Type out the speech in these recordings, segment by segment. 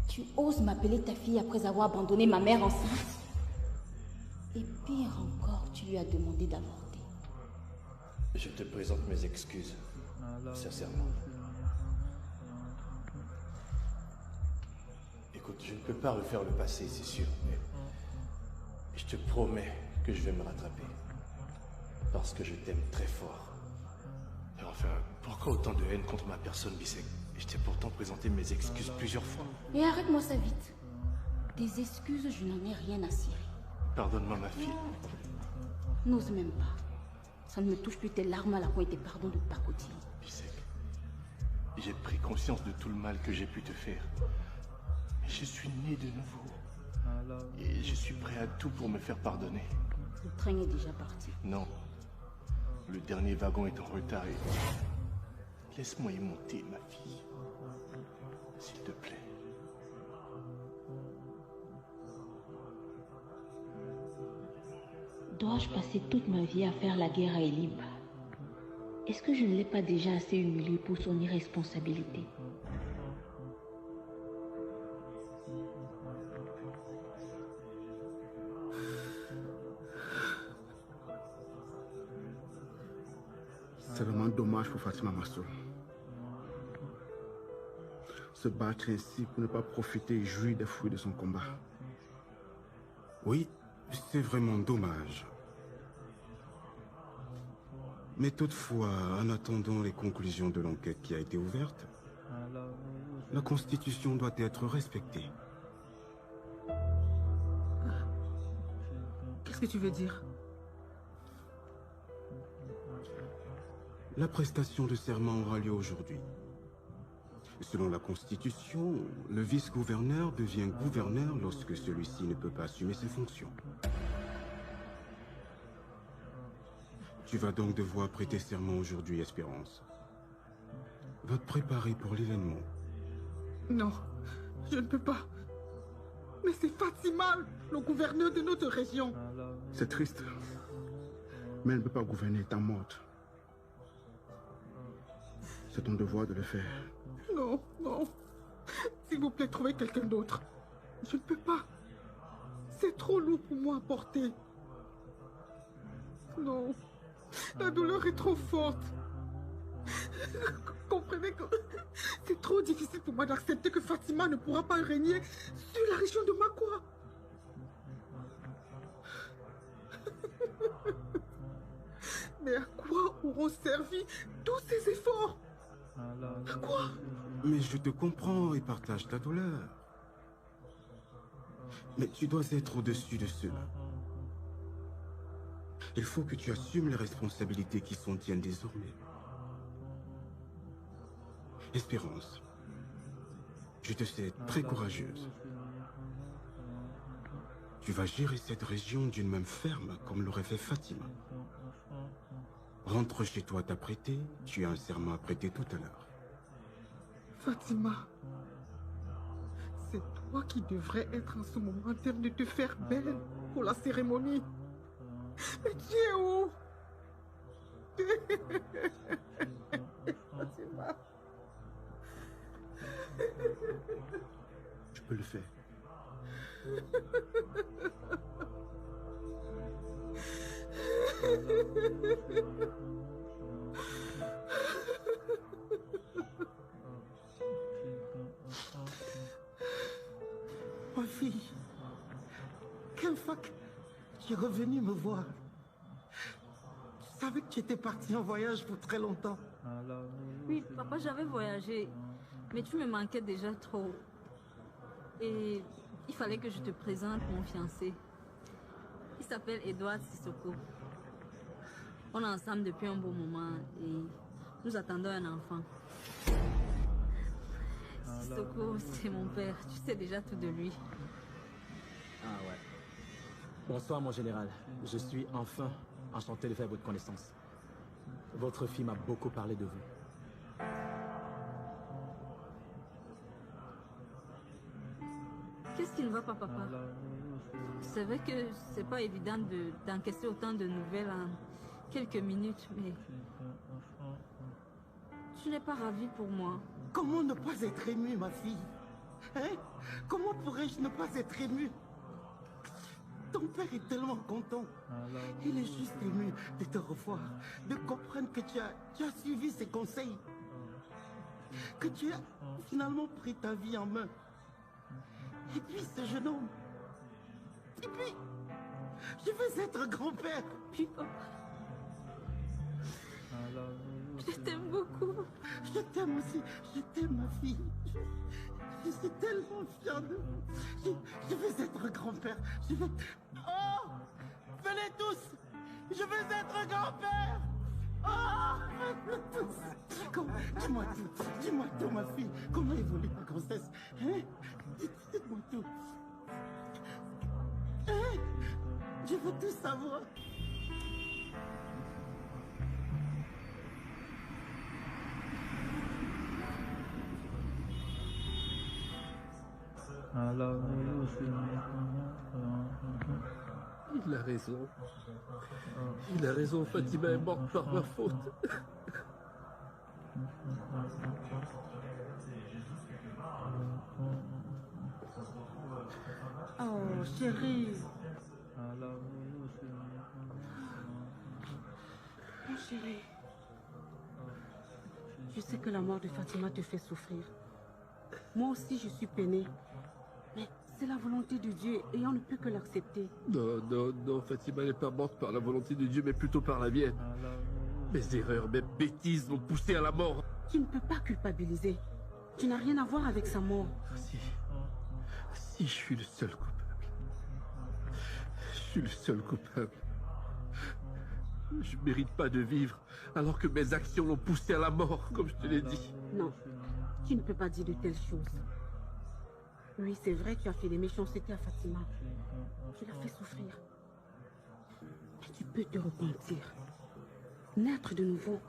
Tu oses m'appeler ta fille après avoir abandonné ma mère enceinte? Et pire encore, tu lui as demandé d'avorter. Je te présente mes excuses, sincèrement. Écoute, je ne peux pas refaire le passé, c'est sûr, mais je te promets que je vais me rattraper. Parce que je t'aime très fort. Et enfin, pourquoi autant de haine contre ma personne, Bissek? Je t'ai pourtant présenté mes excuses plusieurs fois. Et arrête-moi ça vite. Des excuses, je n'en ai rien à cirer. Pardonne-moi, ma fille. N'ose même pas. Ça ne me touche plus tes larmes à la pointe et tes pardons de pacotille. Bissek, j'ai pris conscience de tout le mal que j'ai pu te faire. Mais je suis né de nouveau. Et je suis prêt à tout pour me faire pardonner. Le train est déjà parti. Non. Le dernier wagon est en retard et... Laisse-moi y monter, ma fille. S'il te plaît. Dois-je passer toute ma vie à faire la guerre à Elib? Est-ce que je ne l'ai pas déjà assez humilié pour son irresponsabilité? C'est vraiment dommage pour Fatima Massoul. Se battre ainsi pour ne pas profiter et jouir des fruits de son combat. Oui, c'est vraiment dommage. Mais toutefois, en attendant les conclusions de l'enquête qui a été ouverte, la Constitution doit être respectée. Qu'est-ce que tu veux dire? La prestation de serment aura lieu aujourd'hui. Selon la Constitution, le vice-gouverneur devient gouverneur lorsque celui-ci ne peut pas assumer ses fonctions. Tu vas donc devoir prêter serment aujourd'hui, Espérance. Va te préparer pour l'événement. Non, je ne peux pas. Mais c'est Fatima, le gouverneur de notre région. C'est triste, mais elle ne peut pas gouverner étant morte. C'est ton devoir de le faire. Non, non. S'il vous plaît, trouvez quelqu'un d'autre. Je ne peux pas. C'est trop lourd pour moi à porter. Non. La douleur est trop forte. Comprenez que c'est trop difficile pour moi d'accepter que Fatima ne pourra pas régner sur la région de Makwa. Mais à quoi auront servi tous ces efforts? À quoi? Mais je te comprends et partage ta douleur. Mais tu dois être au-dessus de cela. Il faut que tu assumes les responsabilités qui sont tiennes désormais. Espérance, je te sais très courageuse. Tu vas gérer cette région d'une main ferme comme l'aurait fait Fatima. Rentre chez toi t'apprêter, tu as un serment à prêter tout à l'heure. Fatima, c'est toi qui devrais être en ce moment en train de te faire belle pour la cérémonie. Mais tu es où? Fatima. Je peux le faire. Ma fille, Kenfak, tu es revenue me voir. Tu savais que tu étais partie en voyage pour très longtemps. Oui, papa, j'avais voyagé, mais tu me manquais déjà trop. Et il fallait que je te présente mon fiancé. Il s'appelle Edouard Sissoko. On est ensemble depuis un bon moment et nous attendons un enfant. Sissoko, c'est mon père. Tu sais déjà tout de lui. Ah ouais. Bonsoir mon général. Je suis enfin enchanté de faire votre connaissance. Votre fille m'a beaucoup parlé de vous. Qu'est-ce qui ne va pas, papa? C'est vrai que c'est pas évident d'encaisser autant de nouvelles quelques minutes, mais... Tu n'es pas ravie pour moi. Comment ne pas être émue, ma fille? Hein? Comment pourrais-je ne pas être émue? Ton père est tellement content. Il est juste ému de te revoir, de comprendre que tu as suivi ses conseils. Que tu as finalement pris ta vie en main. Et puis ce jeune homme. Et puis, je veux être grand-père. Puis, papa, je t'aime beaucoup. Je t'aime aussi. Je t'aime, ma fille. Je suis tellement fière de vous. Je veux être grand-père. Je veux... Oh! Venez tous! Je veux être grand-père! Oh! Venez tous! Dis-moi tout, ma fille. Comment évolue ta grossesse? Hein? Dites-moi tout. Hein? Je veux tout savoir. Il a raison. Il a raison, Fatima est morte par ma faute. Oh, chérie. Mon chéri, je sais que la mort de Fatima te fait souffrir. Moi aussi, je suis peinée. Mais c'est la volonté de Dieu et on ne peut que l'accepter. Non, Fatima n'est pas morte par la volonté de Dieu, mais plutôt par la mienne. Mes erreurs, mes bêtises l'ont poussée à la mort. Tu ne peux pas culpabiliser. Tu n'as rien à voir avec sa mort. Si je suis le seul coupable. Je suis le seul coupable. Je ne mérite pas de vivre, alors que mes actions l'ont poussé à la mort, comme je te l'ai dit. Non, tu ne peux pas dire de telles choses. Oui, c'est vrai, tu as fait des méchancetés à Fatima. Tu l'as fait souffrir. Mais tu peux te repentir. Naître de nouveau.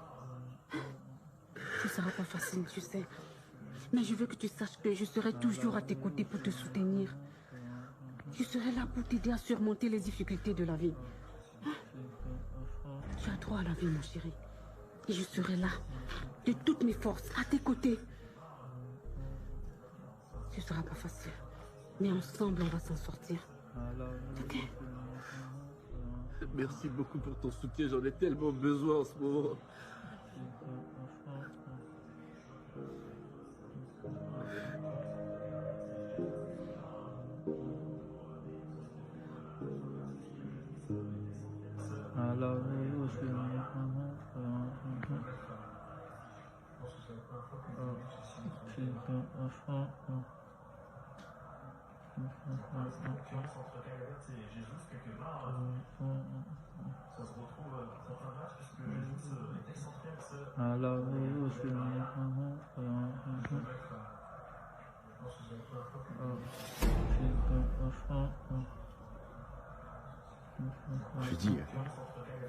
Ce ne sera pas facile, tu sais. Mais je veux que tu saches que je serai toujours à tes côtés pour te soutenir. Je serai là pour t'aider à surmonter les difficultés de la vie. Tu as droit à la vie, mon chéri. Et je serai là, de toutes mes forces, à tes côtés. Ce sera pas facile. Mais ensemble, on va s'en sortir. Ok? Merci beaucoup pour ton soutien, j'en ai tellement besoin en ce moment. Je dis,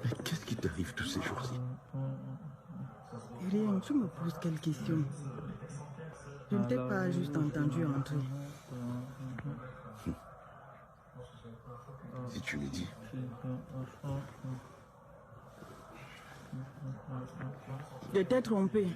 mais qu'est-ce qui t'arrive tous ces jours-ci? Rien, tu me poses quelle question? Je ne t'ai pas juste entendu entrer. Si tu le dis. De t'être trompé.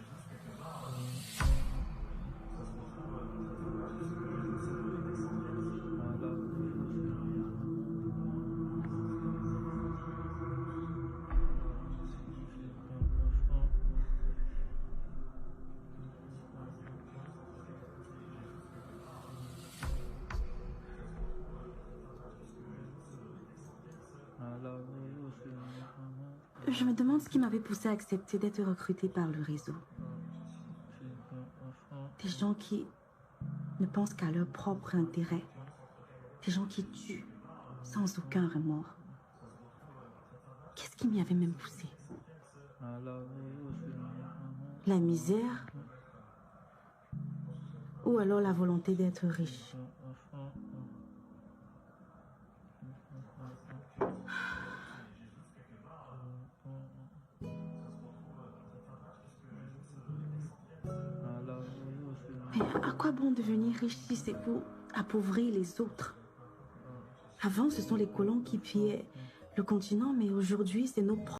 Je me demande ce qui m'avait poussé à accepter d'être recrutée par le réseau. Des gens qui ne pensent qu'à leur propre intérêt. Des gens qui tuent sans aucun remords. Qu'est-ce qui m'y avait même poussé? La misère? Ou alors la volonté d'être riche? Mais à quoi bon devenir riche si c'est pour appauvrir les autres? Avant, ce sont les colons qui pillaient le continent, mais aujourd'hui, c'est nos propres.